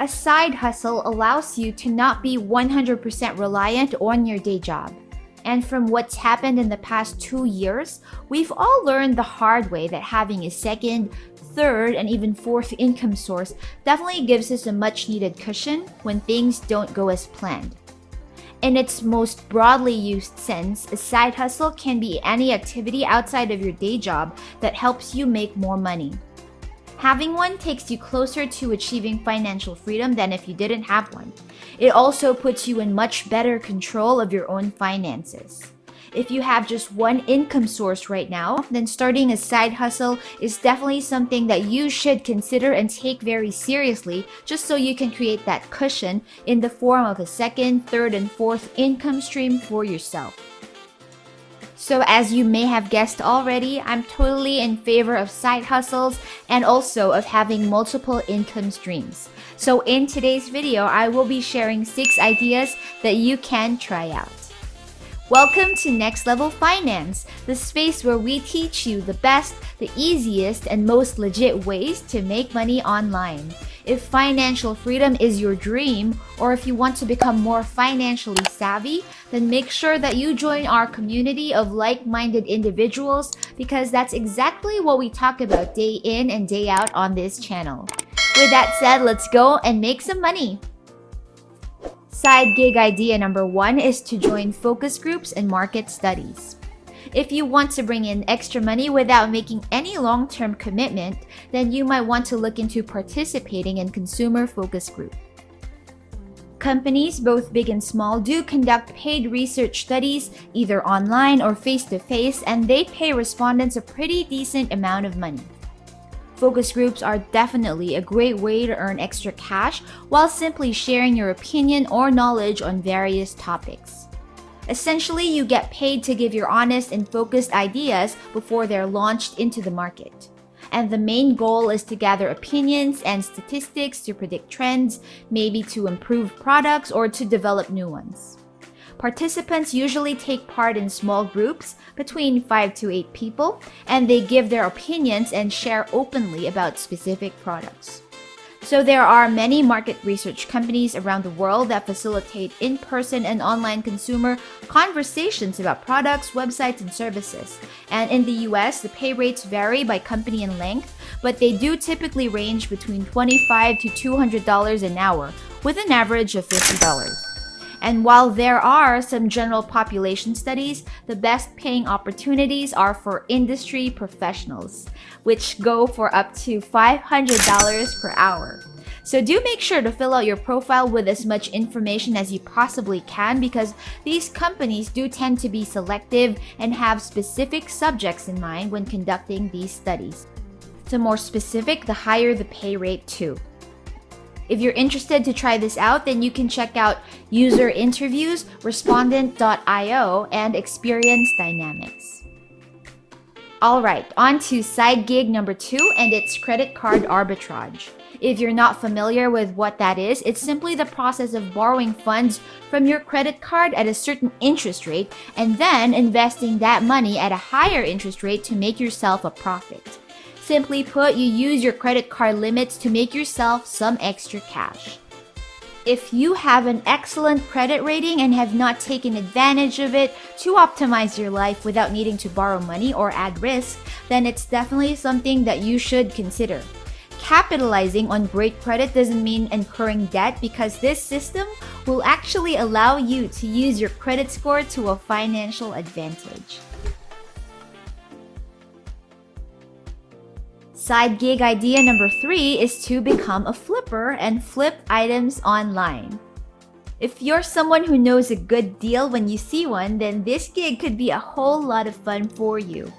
A side hustle allows you to not be 100% reliant on your day job. And from what's happened in the past 2 years, we've all learned the hard way that having a second, third, and even fourth income source definitely gives us a much needed cushion when things don't go as planned. In its most broadly used sense, a side hustle can be any activity outside of your day job that helps you make more money. Having one takes you closer to achieving financial freedom than if you didn't have one. It also puts you in much better control of your own finances. If you have just one income source right now, then starting a side hustle is definitely something that you should consider and take very seriously, just so you can create that cushion in the form of a second, third, and fourth income stream for yourself. So as you may have guessed already, I'm totally in favor of side hustles and also of having multiple income streams. So in today's video, I will be sharing 6 ideas that you can try out. Welcome to Next Level Finance, the space where we teach you the best, the easiest, and most legit ways to make money online. If financial freedom is your dream, or if you want to become more financially savvy, then make sure that you join our community of like-minded individuals, because that's exactly what we talk about day in and day out on this channel. With that said, let's go and make some money. Side gig idea number 1 is to join focus groups and market studies. If you want to bring in extra money without making any long-term commitment, then you might want to look into participating in consumer focus group. Companies, both big and small, do conduct paid research studies, either online or face-to-face, and they pay respondents a pretty decent amount of money. Focus groups are definitely a great way to earn extra cash while simply sharing your opinion or knowledge on various topics. Essentially, you get paid to give your honest and focused ideas before they're launched into the market. And the main goal is to gather opinions and statistics to predict trends, maybe to improve products or to develop new ones. Participants usually take part in small groups between 5 to 8 people, and they give their opinions and share openly about specific products. So there are many market research companies around the world that facilitate in-person and online consumer conversations about products, websites, and services. And in the US, the pay rates vary by company and length, but they do typically range between $25 to $200 an hour, with an average of $50. And while there are some general population studies, the best paying opportunities are for industry professionals, which go for up to $500 per hour. So do make sure to fill out your profile with as much information as you possibly can, because these companies do tend to be selective and have specific subjects in mind when conducting these studies. The more specific, the higher the pay rate too. If you're interested to try this out, then you can check out User Interviews, Respondent.io, and Experience Dynamics. Alright, on to side gig number 2, and it's credit card arbitrage. If you're not familiar with what that is, it's simply the process of borrowing funds from your credit card at a certain interest rate and then investing that money at a higher interest rate to make yourself a profit. Simply put, you use your credit card limits to make yourself some extra cash. If you have an excellent credit rating and have not taken advantage of it to optimize your life without needing to borrow money or add risk, then it's definitely something that you should consider. Capitalizing on great credit doesn't mean incurring debt, because this system will actually allow you to use your credit score to a financial advantage. Side gig idea number 3 is to become a flipper and flip items online. If you're someone who knows a good deal when you see one, then this gig could be a whole lot of fun for you.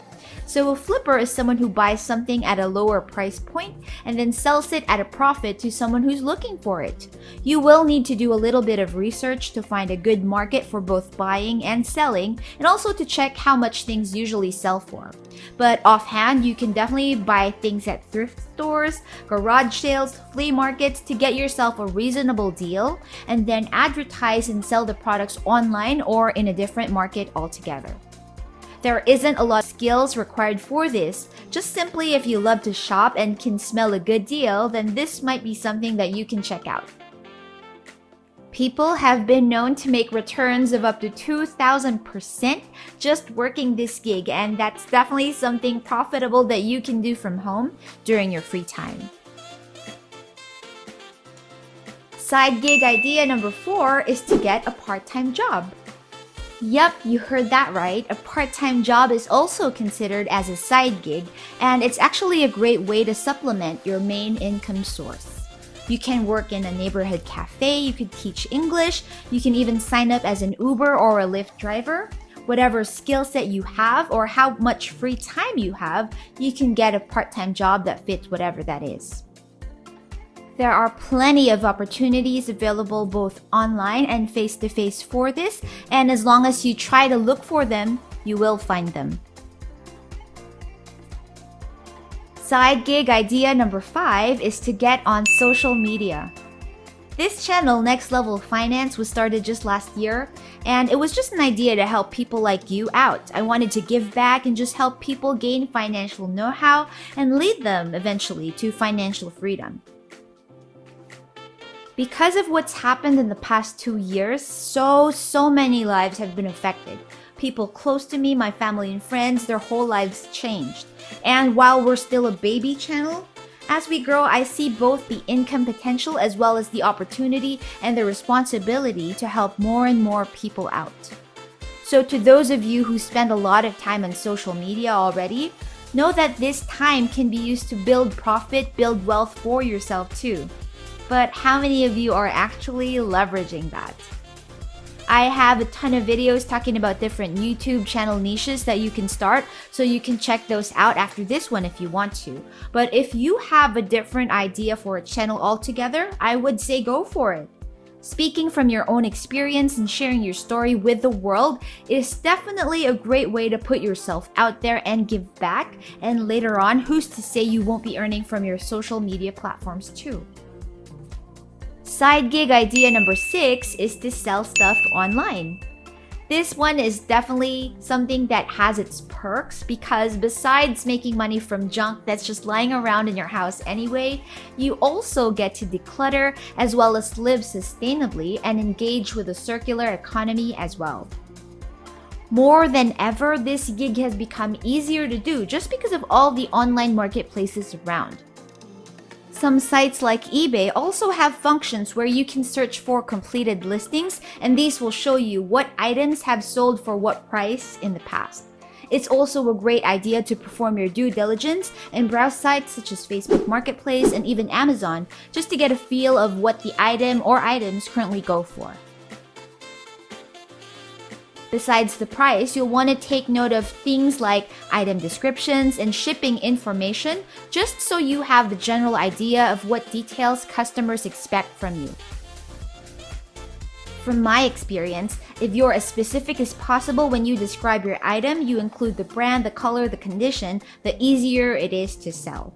So a flipper is someone who buys something at a lower price point and then sells it at a profit to someone who's looking for it. You will need to do a little bit of research to find a good market for both buying and selling, and also to check how much things usually sell for. But offhand, you can definitely buy things at thrift stores, garage sales, flea markets to get yourself a reasonable deal, and then advertise and sell the products online or in a different market altogether. There isn't a lot of skills required for this. Just simply if you love to shop and can smell a good deal, then this might be something that you can check out. People have been known to make returns of up to 2,000% just working this gig, and that's definitely something profitable that you can do from home during your free time. Side gig idea number 4 is to get a part-time job. Yep, you heard that right. A part-time job is also considered as a side gig, and it's actually a great way to supplement your main income source. You can work in a neighborhood cafe, you could teach English, you can even sign up as an Uber or a Lyft driver. Whatever skill set you have or how much free time you have, you can get a part-time job that fits whatever that is. There are plenty of opportunities available both online and face-to-face for this, and as long as you try to look for them, you will find them. Side gig idea number 5 is to get on social media. This channel, Next Level Finance, was started just last year, and it was just an idea to help people like you out. I wanted to give back and just help people gain financial know-how and lead them eventually to financial freedom. Because of what's happened in the past 2 years, so many lives have been affected. People close to me, my family and friends, their whole lives changed. And while we're still a baby channel, as we grow, I see both the income potential as well as the opportunity and the responsibility to help more and more people out. So to those of you who spend a lot of time on social media already, know that this time can be used to build profit, build wealth for yourself too. But how many of you are actually leveraging that? I have a ton of videos talking about different YouTube channel niches that you can start, so you can check those out after this one if you want to. But if you have a different idea for a channel altogether, I would say go for it. Speaking from your own experience and sharing your story with the world is definitely a great way to put yourself out there and give back, and later on, who's to say you won't be earning from your social media platforms too. Side gig idea number 6 is to sell stuff online. This one is definitely something that has its perks because besides making money from junk that's just lying around in your house anyway, you also get to declutter as well as live sustainably and engage with a circular economy as well. More than ever, this gig has become easier to do just because of all the online marketplaces around. Some sites like eBay also have functions where you can search for completed listings, and these will show you what items have sold for what price in the past. It's also a great idea to perform your due diligence and browse sites such as Facebook Marketplace and even Amazon just to get a feel of what the item or items currently go for. Besides the price, you'll want to take note of things like item descriptions and shipping information just so you have the general idea of what details customers expect from you. From my experience, if you're as specific as possible when you describe your item, you include the brand, the color, the condition, the easier it is to sell.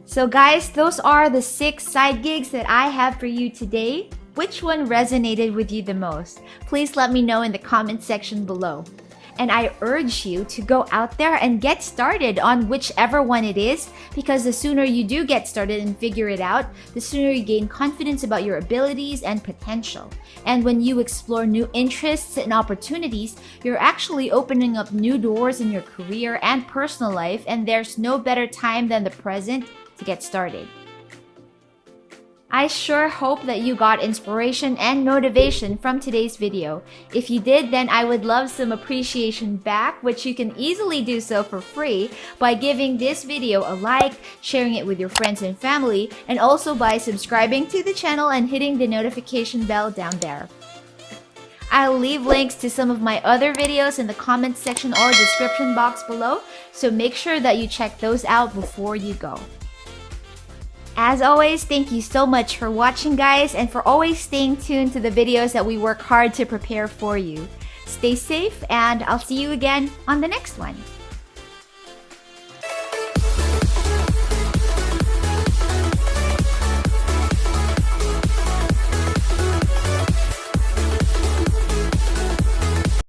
So guys, those are the 6 side gigs that I have for you today. Which one resonated with you the most? Please let me know in the comment section below. And I urge you to go out there and get started on whichever one it is, because the sooner you do get started and figure it out, the sooner you gain confidence about your abilities and potential. And when you explore new interests and opportunities, you're actually opening up new doors in your career and personal life, and there's no better time than the present to get started. I sure hope that you got inspiration and motivation from today's video. If you did, then I would love some appreciation back, which you can easily do so for free by giving this video a like, sharing it with your friends and family, and also by subscribing to the channel and hitting the notification bell down there. I'll leave links to some of my other videos in the comments section or description box below, so make sure that you check those out before you go. As always, thank you so much for watching, guys, and for always staying tuned to the videos that we work hard to prepare for you. Stay safe, and I'll see you again on the next one.